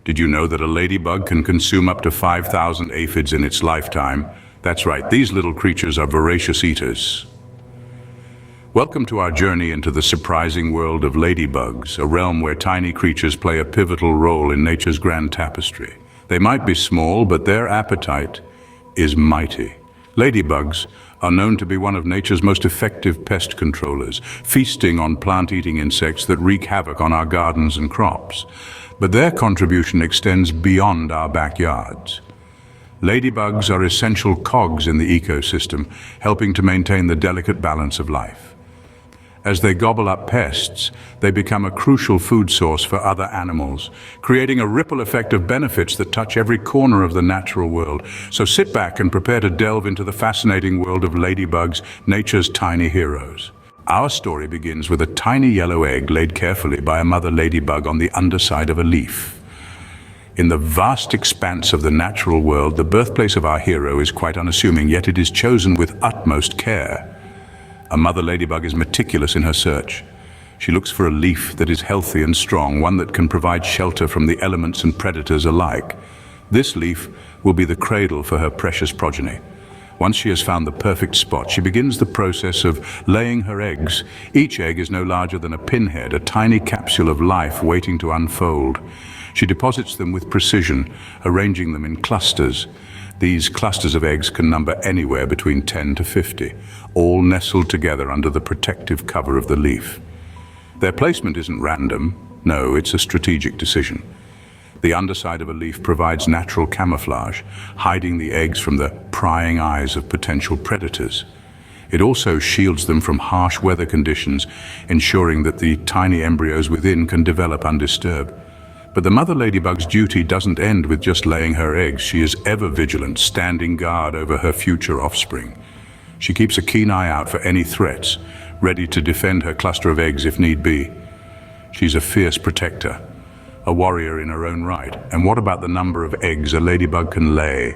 Did you know that a ladybug can consume up to 5,000 aphids in its lifetime? That's right, these little creatures are voracious eaters. Welcome to our journey into the surprising world of ladybugs, a realm where tiny creatures play a pivotal role in nature's grand tapestry. They might be small, but their appetite is mighty. Ladybugs are known to be one of nature's most effective pest controllers, feasting on plant-eating insects that wreak havoc on our gardens and crops. But their contribution extends beyond our backyards. Ladybugs are essential cogs in the ecosystem, helping to maintain the delicate balance of life. As they gobble up pests, they become a crucial food source for other animals, creating a ripple effect of benefits that touch every corner of the natural world. So sit back and prepare to delve into the fascinating world of ladybugs, nature's tiny heroes. Our story begins with a tiny yellow egg laid carefully by a mother ladybug on the underside of a leaf. In the vast expanse of the natural world, the birthplace of our hero is quite unassuming, yet it is chosen with utmost care. A mother ladybug is meticulous in her search. She looks for a leaf that is healthy and strong, one that can provide shelter from the elements and predators alike. This leaf will be the cradle for her precious progeny. Once she has found the perfect spot, she begins the process of laying her eggs. Each egg is no larger than a pinhead, a tiny capsule of life waiting to unfold. She deposits them with precision, arranging them in clusters. These clusters of eggs can number anywhere between 10 to 50, all nestled together under the protective cover of the leaf. Their placement isn't random. No, it's a strategic decision. The underside of a leaf provides natural camouflage, hiding the eggs from the prying eyes of potential predators. It also shields them from harsh weather conditions, ensuring that the tiny embryos within can develop undisturbed. But the mother ladybug's duty doesn't end with just laying her eggs. She is ever vigilant, standing guard over her future offspring. She keeps a keen eye out for any threats, ready to defend her cluster of eggs if need be. She's a fierce protector, a warrior in her own right. And what about the number of eggs a ladybug can lay?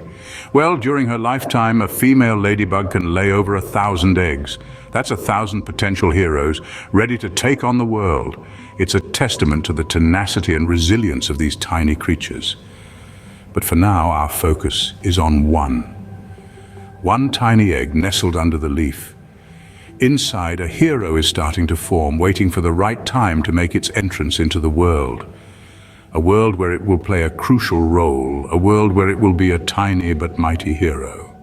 Well, during her lifetime, a female ladybug can lay over 1,000 eggs. That's 1,000 potential heroes ready to take on the world. It's a testament to the tenacity and resilience of these tiny creatures. But for now, our focus is on one tiny egg nestled under the leaf. Inside, a hero is starting to form, waiting for the right time to make its entrance into the world. A world where it will play a crucial role, a world where it will be a tiny but mighty hero.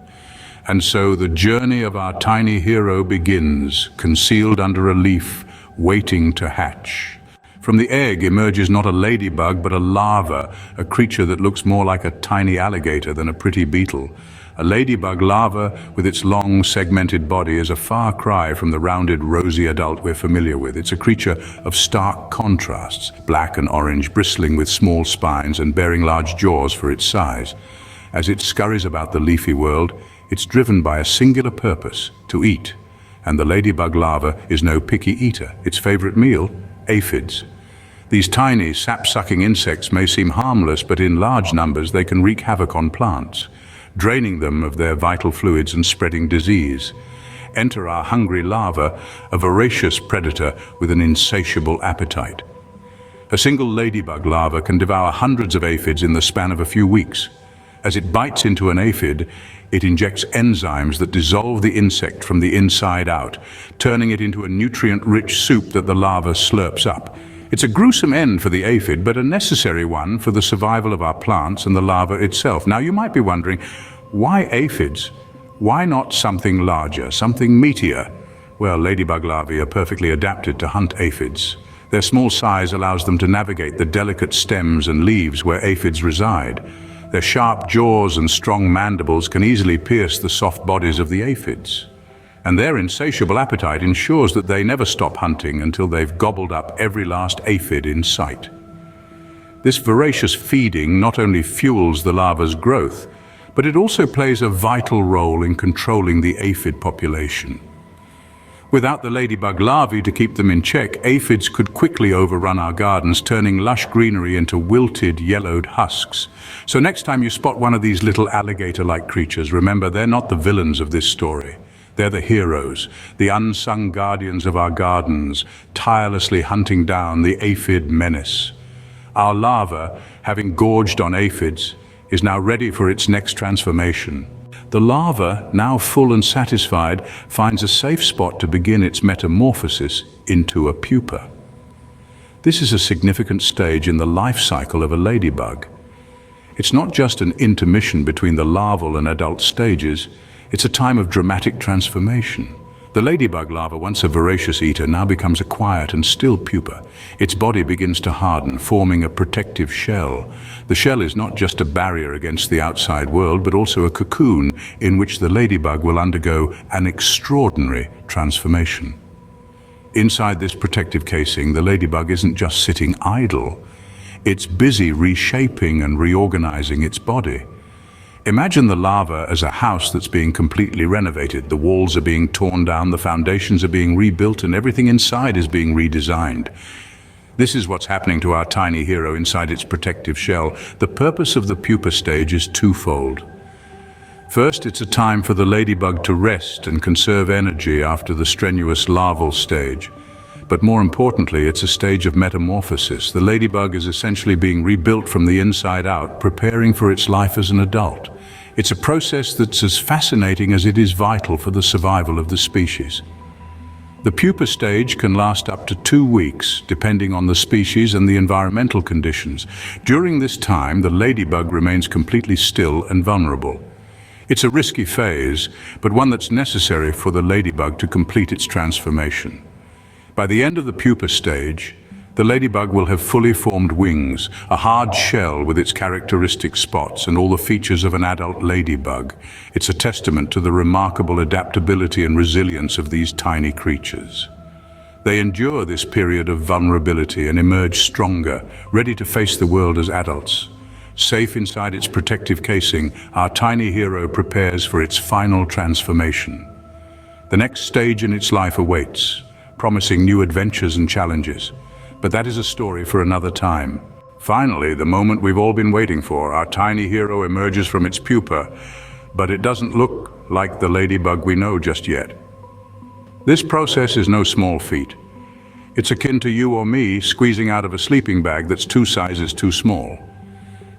And so the journey of our tiny hero begins, concealed under a leaf, waiting to hatch. From the egg emerges not a ladybug, but a larva, a creature that looks more like a tiny alligator than a pretty beetle. A ladybug larva with its long, segmented body is a far cry from the rounded, rosy adult we're familiar with. It's a creature of stark contrasts, black and orange, bristling with small spines and bearing large jaws for its size. As it scurries about the leafy world, it's driven by a singular purpose, to eat. And the ladybug larva is no picky eater. Its favorite meal? Aphids. These tiny, sap-sucking insects may seem harmless, but in large numbers they can wreak havoc on plants, draining them of their vital fluids and spreading disease. Enter our hungry larva, a voracious predator with an insatiable appetite. A single ladybug larva can devour hundreds of aphids in the span of a few weeks. As it bites into an aphid, it injects enzymes that dissolve the insect from the inside out, turning it into a nutrient-rich soup that the larva slurps up. It's a gruesome end for the aphid, but a necessary one for the survival of our plants and the larva itself. Now you might be wondering, why aphids? Why not something larger, something meatier? Well, ladybug larvae are perfectly adapted to hunt aphids. Their small size allows them to navigate the delicate stems and leaves where aphids reside. Their sharp jaws and strong mandibles can easily pierce the soft bodies of the aphids. And their insatiable appetite ensures that they never stop hunting until they've gobbled up every last aphid in sight. This voracious feeding not only fuels the larva's growth, but it also plays a vital role in controlling the aphid population. Without the ladybug larvae to keep them in check, aphids could quickly overrun our gardens, turning lush greenery into wilted, yellowed husks. So next time you spot one of these little alligator-like creatures, remember they're not the villains of this story. They're the heroes, the unsung guardians of our gardens, tirelessly hunting down the aphid menace. Our larva, having gorged on aphids, is now ready for its next transformation. The larva, now full and satisfied, finds a safe spot to begin its metamorphosis into a pupa. This is a significant stage in the life cycle of a ladybug. It's not just an intermission between the larval and adult stages, it's a time of dramatic transformation. The ladybug larva, once a voracious eater, now becomes a quiet and still pupa. Its body begins to harden, forming a protective shell. The shell is not just a barrier against the outside world, but also a cocoon in which the ladybug will undergo an extraordinary transformation. Inside this protective casing, the ladybug isn't just sitting idle. It's busy reshaping and reorganizing its body. Imagine the larva as a house that's being completely renovated. The walls are being torn down, the foundations are being rebuilt, and everything inside is being redesigned. This is what's happening to our tiny hero inside its protective shell. The purpose of the pupa stage is twofold. First, it's a time for the ladybug to rest and conserve energy after the strenuous larval stage. But more importantly, it's a stage of metamorphosis. The ladybug is essentially being rebuilt from the inside out, preparing for its life as an adult. It's a process that's as fascinating as it is vital for the survival of the species. The pupa stage can last up to 2 weeks, depending on the species and the environmental conditions. During this time, the ladybug remains completely still and vulnerable. It's a risky phase, but one that's necessary for the ladybug to complete its transformation. By the end of the pupa stage, the ladybug will have fully formed wings, a hard shell with its characteristic spots and all the features of an adult ladybug. It's a testament to the remarkable adaptability and resilience of these tiny creatures. They endure this period of vulnerability and emerge stronger, ready to face the world as adults. Safe inside its protective casing, our tiny hero prepares for its final transformation. The next stage in its life awaits, promising new adventures and challenges. But that is a story for another time. Finally, the moment we've all been waiting for, our tiny hero emerges from its pupa, but it doesn't look like the ladybug we know just yet. This process is no small feat. It's akin to you or me squeezing out of a sleeping bag that's 2 sizes too small.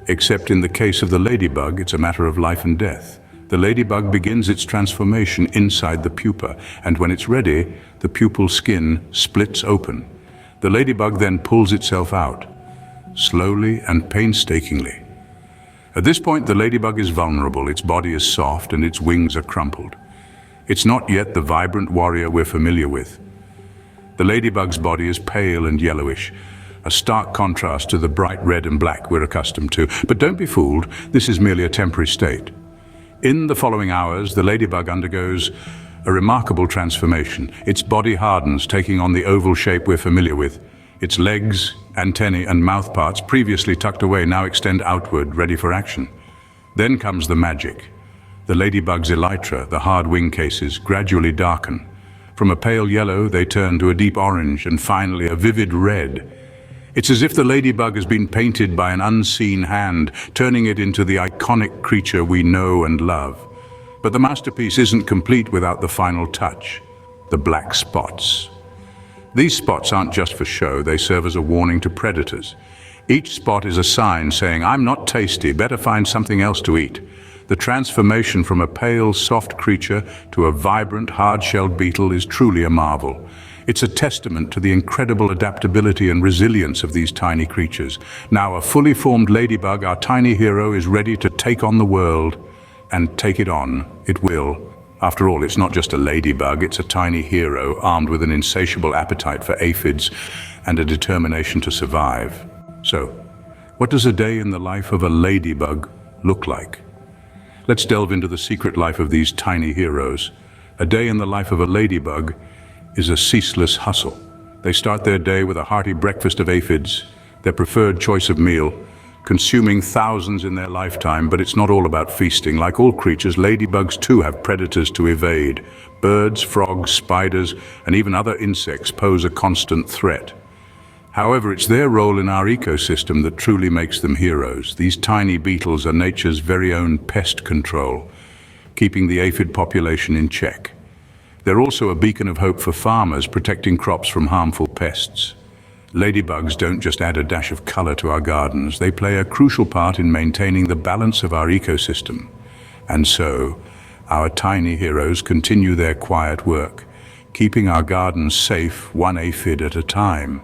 Except in the case of the ladybug, it's a matter of life and death. The ladybug begins its transformation inside the pupa, and when it's ready, the pupal skin splits open. The ladybug then pulls itself out, slowly and painstakingly. At this point, the ladybug is vulnerable, its body is soft, and its wings are crumpled. It's not yet the vibrant warrior we're familiar with. The ladybug's body is pale and yellowish, a stark contrast to the bright red and black we're accustomed to. But don't be fooled, this is merely a temporary state. In the following hours, the ladybug undergoes a remarkable transformation. Its body hardens, taking on the oval shape we're familiar with. Its legs, antennae, and mouthparts, previously tucked away, now extend outward, ready for action. Then comes the magic. The ladybug's elytra, the hard wing cases, gradually darken. From a pale yellow, they turn to a deep orange, and finally a vivid red. It's as if the ladybug has been painted by an unseen hand, turning it into the iconic creature we know and love. But the masterpiece isn't complete without the final touch, the black spots. These spots aren't just for show, they serve as a warning to predators. Each spot is a sign saying, "I'm not tasty, better find something else to eat." The transformation from a pale, soft creature to a vibrant, hard-shelled beetle is truly a marvel. It's a testament to the incredible adaptability and resilience of these tiny creatures. Now, a fully formed ladybug, our tiny hero, is ready to take on the world, and take it on. It will. After all, it's not just a ladybug, it's a tiny hero armed with an insatiable appetite for aphids and a determination to survive. So, what does a day in the life of a ladybug look like? Let's delve into the secret life of these tiny heroes. A day in the life of a ladybug is a ceaseless hustle. They start their day with a hearty breakfast of aphids, their preferred choice of meal, consuming thousands in their lifetime. But it's not all about feasting. Like all creatures, ladybugs too have predators to evade. Birds, frogs, spiders, and even other insects pose a constant threat. However, it's their role in our ecosystem that truly makes them heroes. These tiny beetles are nature's very own pest control, keeping the aphid population in check. They're also a beacon of hope for farmers, protecting crops from harmful pests. Ladybugs don't just add a dash of color to our gardens, they play a crucial part in maintaining the balance of our ecosystem. And so, our tiny heroes continue their quiet work, keeping our gardens safe one aphid at a time.